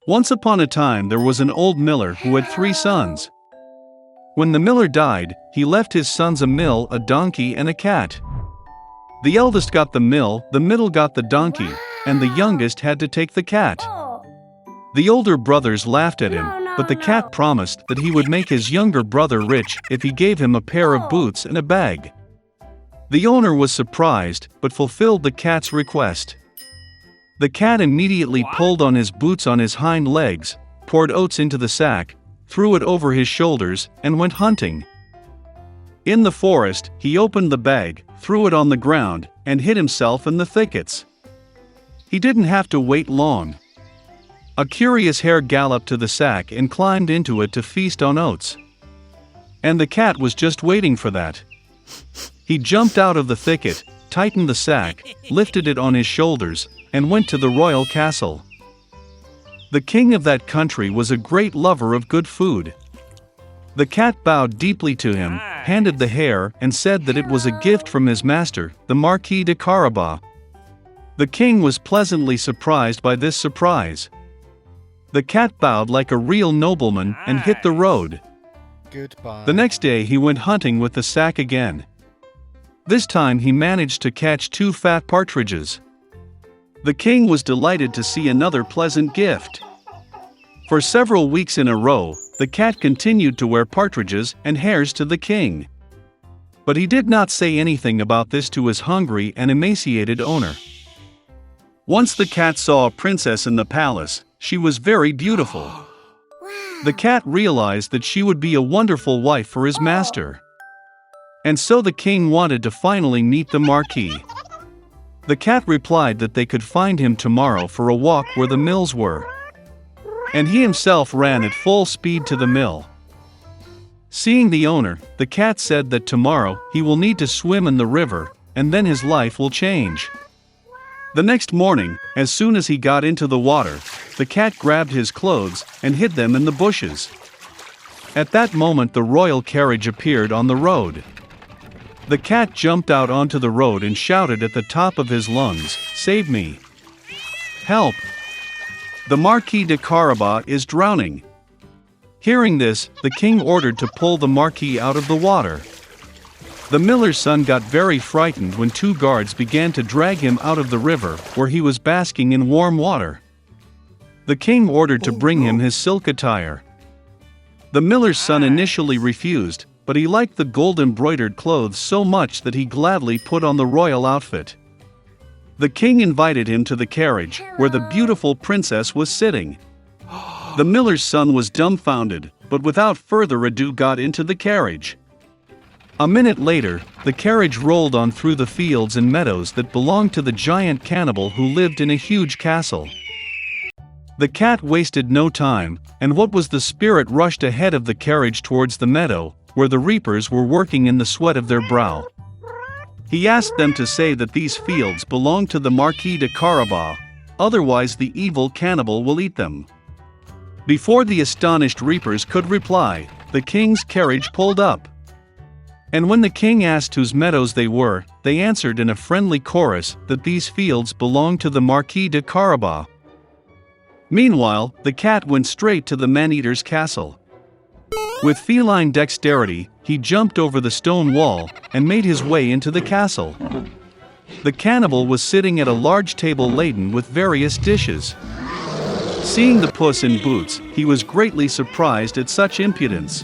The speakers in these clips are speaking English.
Once upon a time there was an old miller who had 3 sons. When the miller died, he left his sons a mill, a donkey, and a cat. The eldest got the mill, the middle got the donkey, and the youngest had to take the cat. The older brothers laughed at him, but the cat promised that he would make his younger brother rich if he gave him a pair of boots and a bag. The owner was surprised, but fulfilled the cat's request. The cat immediately pulled on his boots on his hind legs, poured oats into the sack, threw it over his shoulders, and went hunting. In the forest, he opened the bag, threw it on the ground, and hid himself in the thickets. He didn't have to wait long. A curious hare galloped to the sack and climbed into it to feast on oats. And the cat was just waiting for that. He jumped out of the thicket, tightened the sack, lifted it on his shoulders, and went to the royal castle. The king of that country was a great lover of good food. The cat bowed deeply to him, handed the hare, and said that it was a gift from his master, the Marquis de Carabas. The king was pleasantly surprised by this surprise. The cat bowed like a real nobleman and hit the road. Goodbye. The next day he went hunting with the sack again. This time he managed to catch 2 fat partridges. The king was delighted to see another pleasant gift. For several weeks in a row, the cat continued to wear partridges and hares to the king. But he did not say anything about this to his hungry and emaciated owner. Once the cat saw a princess in the palace. She was very beautiful. The cat realized that she would be a wonderful wife for his master. And so the king wanted to finally meet the Marquis. The cat replied that they could find him tomorrow for a walk where the mills were. And he himself ran at full speed to the mill. Seeing the owner, the cat said that tomorrow he will need to swim in the river, and then his life will change. The next morning, as soon as he got into the water, the cat grabbed his clothes and hid them in the bushes. At that moment the royal carriage appeared on the road. The cat jumped out onto the road and shouted at the top of his lungs, "Save me! Help! The Marquis de Carabas is drowning!" Hearing this, the king ordered to pull the Marquis out of the water. The miller's son got very frightened when 2 guards began to drag him out of the river where he was basking in warm water. The king ordered to bring him his silk attire. The miller's son initially refused, but he liked the gold-embroidered clothes so much that he gladly put on the royal outfit. The king invited him to the carriage, where the beautiful princess was sitting. The miller's son was dumbfounded, but without further ado got into the carriage. A minute later, the carriage rolled on through the fields and meadows that belonged to the giant cannibal who lived in a huge castle. The cat wasted no time, and what was the spirit rushed ahead of the carriage towards the meadow, where the reapers were working in the sweat of their brow. He asked them to say that these fields belonged to the Marquis de Carabas, otherwise the evil cannibal will eat them. Before the astonished reapers could reply, the king's carriage pulled up. And when the king asked whose meadows they were, they answered in a friendly chorus that these fields belonged to the Marquis de Carabas. Meanwhile, the cat went straight to the man-eater's castle. With feline dexterity, he jumped over the stone wall and made his way into the castle. The cannibal was sitting at a large table laden with various dishes. Seeing the Puss in Boots, he was greatly surprised at such impudence.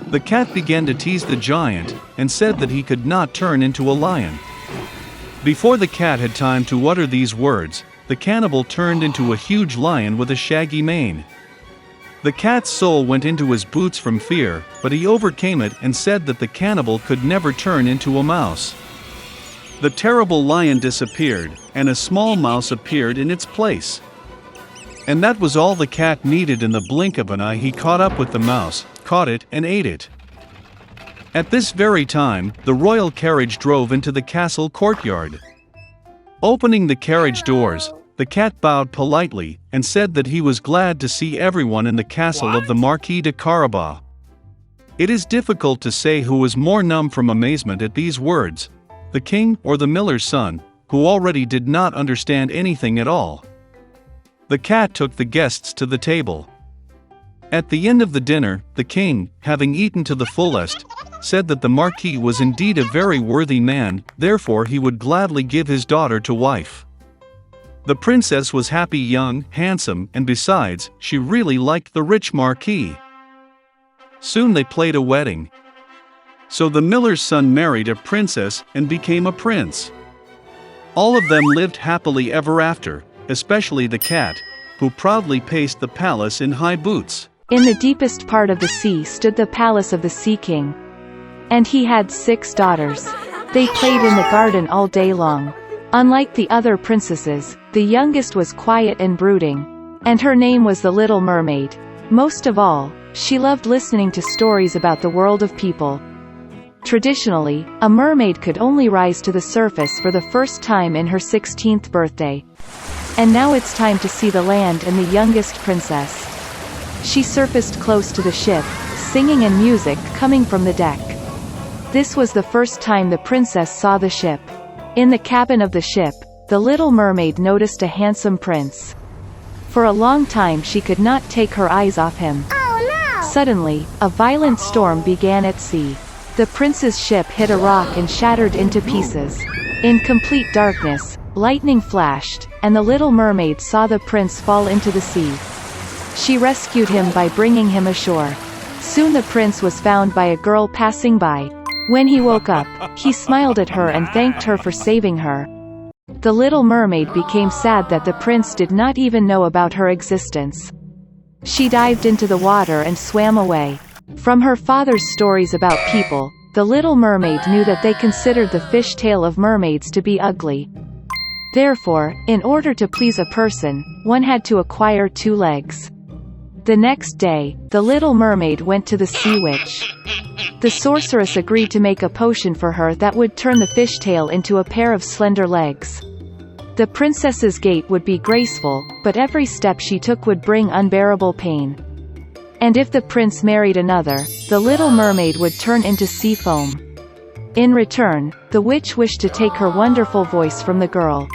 The cat began to tease the giant and said that he could not turn into a lion. Before the cat had time to utter these words, the cannibal turned into a huge lion with a shaggy mane. The cat's soul went into his boots from fear, but he overcame it and said that the cannibal could never turn into a mouse. The terrible lion disappeared, and a small mouse appeared in its place. And that was all the cat needed. In the blink of an eye he caught up with the mouse, caught it, and ate it. At this very time, the royal carriage drove into the castle courtyard. Opening the carriage doors, the cat bowed politely and said that he was glad to see everyone in the castle of the Marquis de Carabas. It is difficult to say who was more numb from amazement at these words, the king or the miller's son, who already did not understand anything at all. The cat took the guests to the table. At the end of the dinner, the king, having eaten to the fullest, said that the marquis was indeed a very worthy man, therefore he would gladly give his daughter to wife. The princess was happy, young, handsome, and besides, she really liked the rich marquis. Soon they played a wedding. So the miller's son married a princess and became a prince. All of them lived happily ever after, especially the cat, who proudly paced the palace in high boots. In the deepest part of the sea stood the palace of the Sea King. And he had 6 daughters. They played in the garden all day long. Unlike the other princesses, the youngest was quiet and brooding. And her name was the Little Mermaid. Most of all, she loved listening to stories about the world of people. Traditionally, a mermaid could only rise to the surface for the first time in her 16th birthday. And now it's time to see the land and the youngest princess. She surfaced close to the ship, singing and music coming from the deck. This was the first time the princess saw the ship. In the cabin of the ship, the Little Mermaid noticed a handsome prince. For a long time she could not take her eyes off him. Oh no! Suddenly, a violent storm began at sea. The prince's ship hit a rock and shattered into pieces. In complete darkness, lightning flashed, and the Little Mermaid saw the prince fall into the sea. She rescued him by bringing him ashore. Soon the prince was found by a girl passing by. When he woke up, he smiled at her and thanked her for saving her. The Little Mermaid became sad that the prince did not even know about her existence. She dived into the water and swam away. From her father's stories about people, the Little Mermaid knew that they considered the fishtail of mermaids to be ugly. Therefore, in order to please a person, one had to acquire 2 legs. The next day, the Little Mermaid went to the Sea Witch. The sorceress agreed to make a potion for her that would turn the fishtail into a pair of slender legs. The princess's gait would be graceful, but every step she took would bring unbearable pain. And if the prince married another, the Little Mermaid would turn into sea foam. In return, the witch wished to take her wonderful voice from the girl.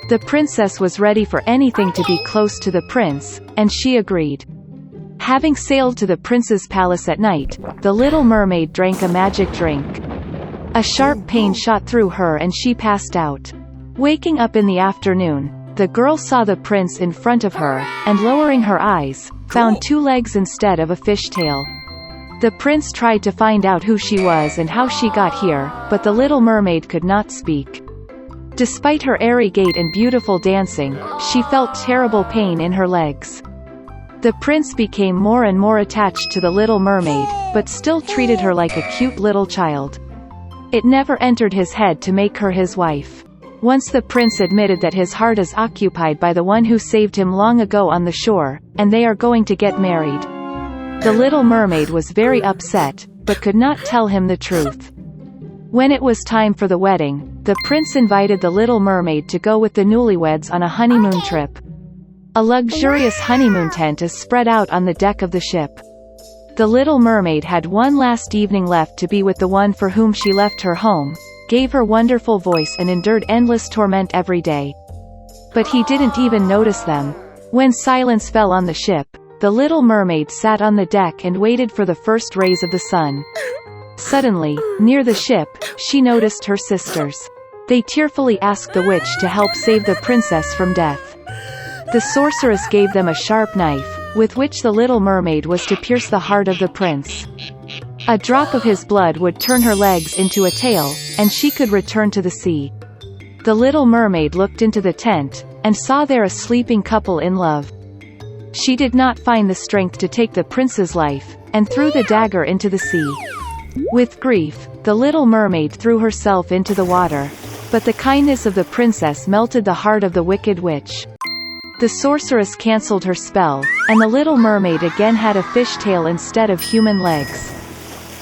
The princess was ready for anything to be close to the prince, and she agreed. Having sailed to the prince's palace at night, the Little Mermaid drank a magic drink. A sharp pain shot through her and she passed out. Waking up in the afternoon, the girl saw the prince in front of her, and lowering her eyes, found 2 legs instead of a fishtail. The prince tried to find out who she was and how she got here, but the Little Mermaid could not speak. Despite her airy gait and beautiful dancing, she felt terrible pain in her legs. The prince became more and more attached to the Little Mermaid, but still treated her like a cute little child. It never entered his head to make her his wife. Once the prince admitted that his heart is occupied by the one who saved him long ago on the shore, and they are going to get married. The Little Mermaid was very upset, but could not tell him the truth. When it was time for the wedding, the prince invited the Little Mermaid to go with the newlyweds on a honeymoon trip. A luxurious honeymoon tent is spread out on the deck of the ship. The Little Mermaid had one last evening left to be with the one for whom she left her home, gave her wonderful voice and endured endless torment every day. But he didn't even notice them. When silence fell on the ship, the Little Mermaid sat on the deck and waited for the first rays of the sun. Suddenly, near the ship, she noticed her sisters. They tearfully asked the witch to help save the princess from death. The sorceress gave them a sharp knife, with which the Little Mermaid was to pierce the heart of the prince. A drop of his blood would turn her legs into a tail, and she could return to the sea. The Little Mermaid looked into the tent, and saw there a sleeping couple in love. She did not find the strength to take the prince's life, and threw the dagger into the sea. With grief, the Little Mermaid threw herself into the water. But the kindness of the princess melted the heart of the wicked witch. The sorceress cancelled her spell, and the Little Mermaid again had a fishtail instead of human legs.